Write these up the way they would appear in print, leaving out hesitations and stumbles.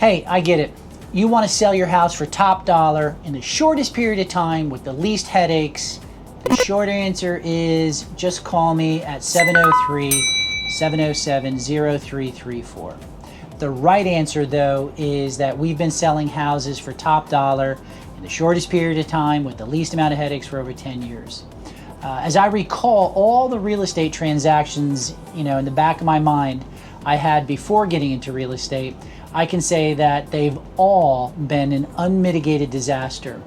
Hey, I get it. You want to sell your house for top dollar in the shortest period of time with the least headaches. The short answer is just call me at 703-707-0334. The right answer, though, is that we've been selling houses for top dollar in the shortest period of time with the least amount of headaches for over 10 years. As I recall all the real estate transactions, in the back of my mind I had before getting into real estate, I can say that they've all been an unmitigated disaster.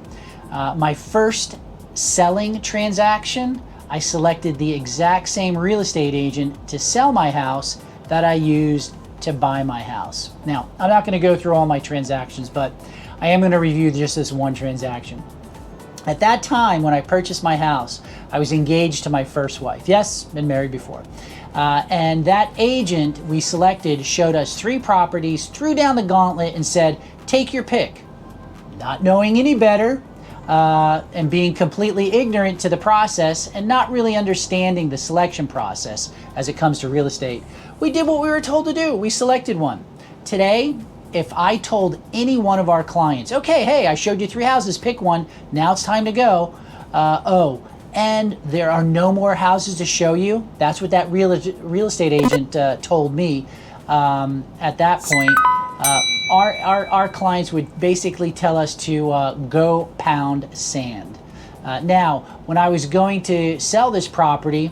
My first selling transaction, I selected the exact same real estate agent to sell my house that I used to buy my house. Now, I'm not going to go through all my transactions, but I am going to review just this one transaction. At that time, when I purchased my house, I was engaged to my first wife. Yes, been married before. And that agent we selected showed us 3 properties, threw down the gauntlet and said, take your pick. Not knowing any better, and being completely ignorant to the process and not really understanding the selection process as it comes to real estate, we did what we were told to do. We selected one. Today, if I told any one of our clients, okay, hey, I showed you 3 houses, pick one, now it's time to go. And there are no more houses to show you. That's what that real estate agent told me at that point. Our clients would basically tell us to go pound sand. Now, when I was going to sell this property,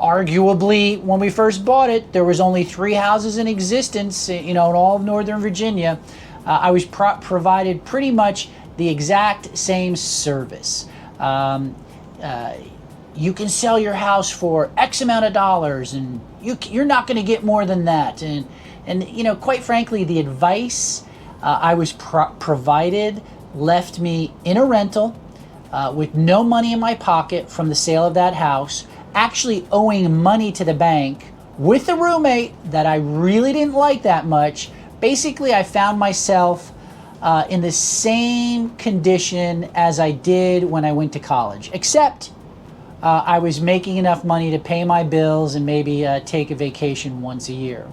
arguably when we first bought it, there was only 3 houses in existence, in all of Northern Virginia. I was provided pretty much the exact same service. You can sell your house for X amount of dollars, and you're not going to get more than that. And quite frankly, the advice I was provided left me in a rental with no money in my pocket from the sale of that house, actually owing money to the bank with a roommate that I really didn't like that much. Basically, I found myself in the same condition as I did when I went to college, except I was making enough money to pay my bills and maybe take a vacation once a year.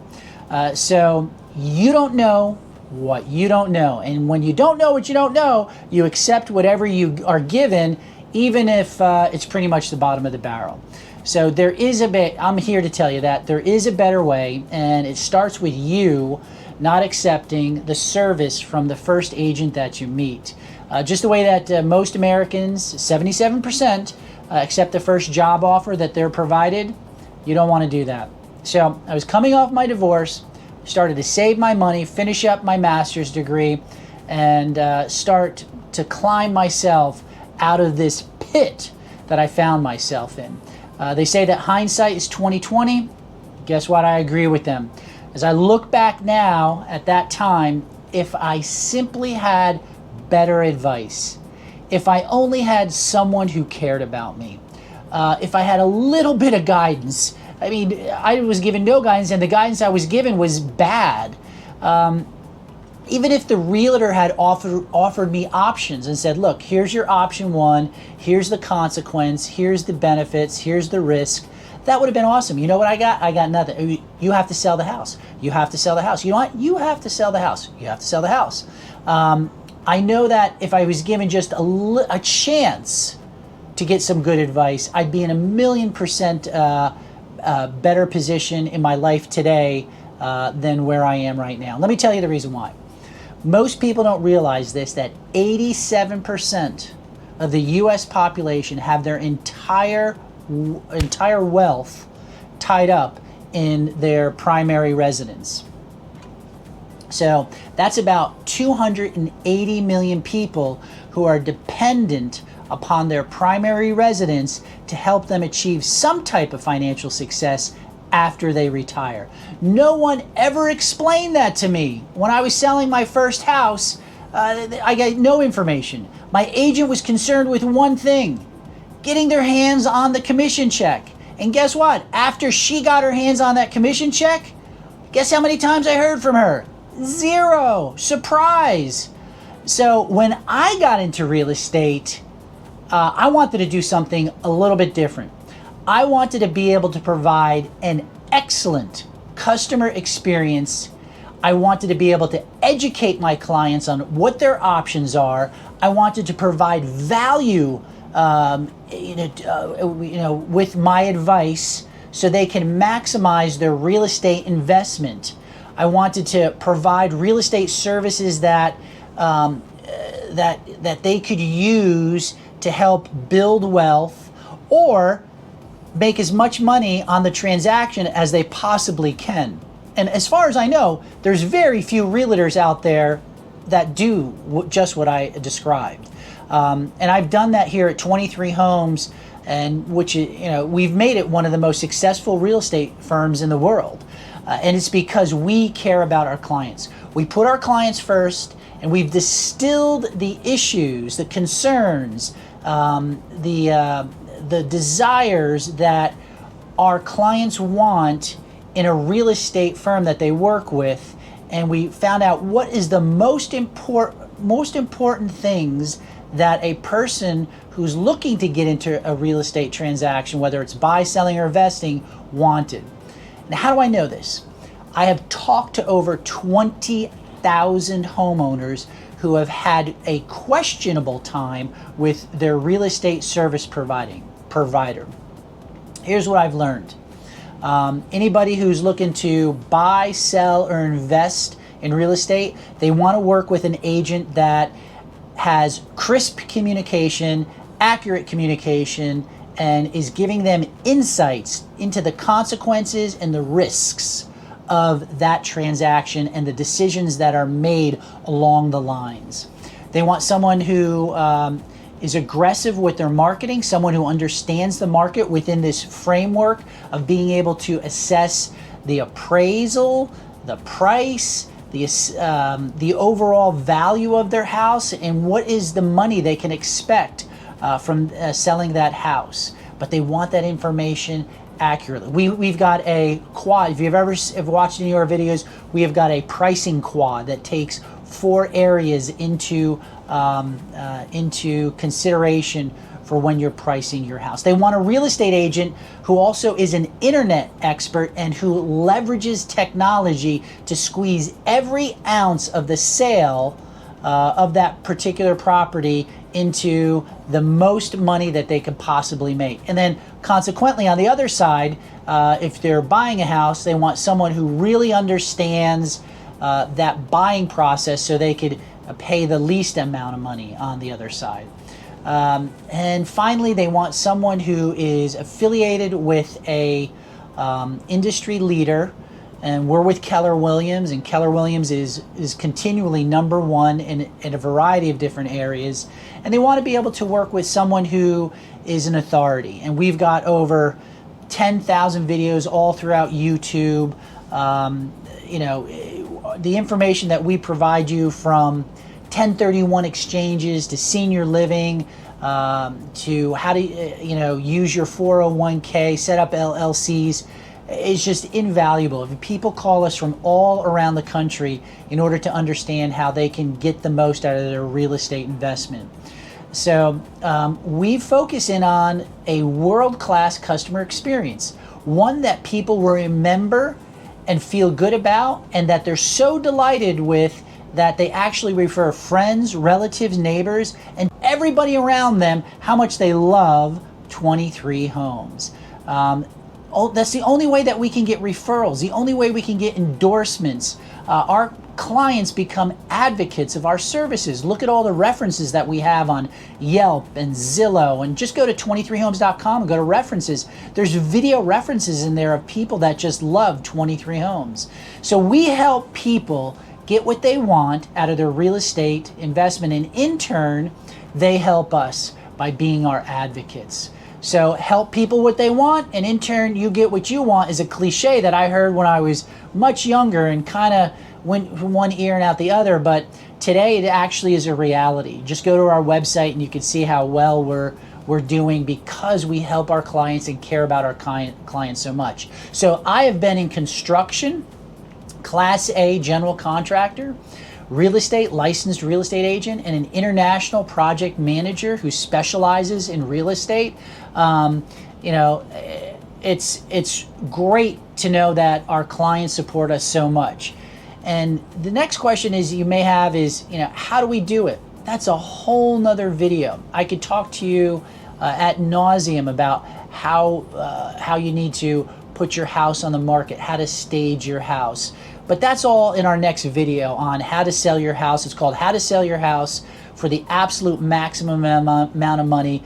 So you don't know what you don't know. And when you don't know what you don't know, you accept whatever you are given, even if it's pretty much the bottom of the barrel. So there is I'm here to tell you that there is a better way, and it starts with you not accepting the service from the first agent that you meet. Just the way that most Americans, 77%, accept the first job offer that they're provided. You don't want to do that. So I was coming off my divorce, started to save my money, finish up my master's degree, and start to climb myself out of this pit that I found myself in. They say that hindsight is 20/20. Guess what? I agree with them. As I look back now at that time, if I simply had better advice, if I only had someone who cared about me, if I had a little bit of guidance. I mean, I was given no guidance, and the guidance I was given was bad. Even if the realtor had offered me options and said, look, here's your option 1, here's the consequence, here's the benefits, here's the risk, that would have been awesome. You know what I got? I got nothing. You have to sell the house. You have to sell the house. You know what? You have to sell the house. You have to sell the house. I know that if I was given just a chance to get some good advice, I'd be in 1,000,000% better position in my life today than where I am right now. Let me tell you the reason why. Most people don't realize this, that 87% of the U.S. population have their entire wealth tied up in their primary residence. So that's about 280 million people who are dependent upon their primary residence to help them achieve some type of financial success after they retire. No one ever explained that to me. When I was selling my first house, I got no information. My agent was concerned with one thing, getting their hands on the commission check. And guess what? After she got her hands on that commission check, guess how many times I heard from her? 0. Surprise. So when I got into real estate, I wanted to do something a little bit different. I wanted to be able to provide an excellent customer experience I wanted to be able to educate my clients on what their options are. I wanted to provide value, with my advice so they can maximize their real estate investment. I wanted to provide real estate services that they could use to help build wealth or make as much money on the transaction as they possibly can. And as far as I know, there's very few realtors out there that do just what I described. And I've done that here at 23 Homes, and which, we've made it one of the most successful real estate firms in the world. And it's because we care about our clients. We put our clients first, and we've distilled the issues, the concerns, the desires that our clients want in a real estate firm that they work with, and we found out what is the most important things that a person who's looking to get into a real estate transaction, whether it's buy, selling, or investing, wanted. Now, how do I know this? I have talked to over 20,000 homeowners who have had a questionable time with their real estate service provider. Here's what I've learned. Anybody who's looking to buy, sell, or invest in real estate, they want to work with an agent that has crisp communication, accurate communication, and is giving them insights into the consequences and the risks of that transaction and the decisions that are made along the lines. They want someone who is aggressive with their marketing, someone who understands the market within this framework of being able to assess the appraisal, the price, the overall value of their house, and what is the money they can expect from selling that house. But they want that information accurately. We've got a quad. If you've ever watched any of our videos, we have got a pricing quad that takes 4 areas into consideration for when you're pricing your house. They want a real estate agent who also is an internet expert and who leverages technology to squeeze every ounce of the sale of that particular property into the most money that they could possibly make. And then consequently, on the other side, if they're buying a house, they want someone who really understands that buying process so they could pay the least amount of money on the other side. And finally, they want someone who is affiliated with a industry leader, and we're with Keller Williams, and Keller Williams is continually number one in a variety of different areas. And they want to be able to work with someone who is an authority. And we've got over 10,000 videos all throughout YouTube. The information that we provide you, from 1031 exchanges to senior living, to how to use your 401k, set up LLCs, is just invaluable. If people call us from all around the country in order to understand how they can get the most out of their real estate investment. So we focus in on a world-class customer experience, one that people will remember and feel good about, and that they're so delighted with that they actually refer friends, relatives, neighbors, and everybody around them how much they love 23 Homes. That's the only way that we can get referrals, the only way we can get endorsements. Our clients become advocates of our services. Look at all the references that we have on Yelp and Zillow, and just go to 23homes.com and go to references. There's video references in there of people that just love 23 Homes. So we help people get what they want out of their real estate investment, and in turn, they help us by being our advocates. So help people what they want, and in turn you get what you want is a cliche that I heard when I was much younger and kind of went from one ear and out the other, but today it actually is a reality. Just go to our website and you can see how well we're doing, because we help our clients and care about our clients so much. So I have been in construction, Class A general contractor, real estate, licensed real estate agent, and an international project manager who specializes in real estate. It's great to know that our clients support us so much. And the next question is you may have is, how do we do it? That's a whole nother video. I could talk to you ad nauseum about how you need to put your house on the market, how to stage your house. But that's all in our next video on how to sell your house. It's called How to Sell Your House for the Absolute Maximum Amount of Money,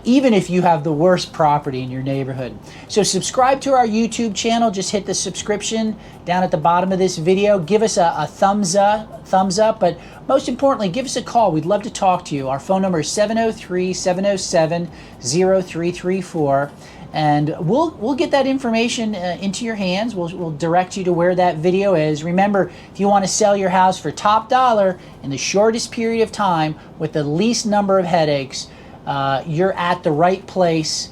even if you have the worst property in your neighborhood. So subscribe to our YouTube channel. Just hit the subscription down at the bottom of this video. Give us a thumbs up, but most importantly, give us a call. We'd love to talk to you. Our phone number is 703-707-0334. And we'll get that information into your hands. We'll direct you to where that video is. Remember, if you want to sell your house for top dollar in the shortest period of time with the least number of headaches, you're at the right place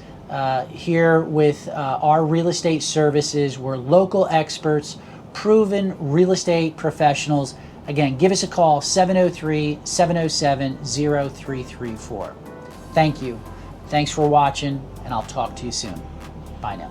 here with our real estate services. We're local experts, proven real estate professionals. Again, give us a call, 703-707-0334. Thank you. Thanks for watching, and I'll talk to you soon. Bye now.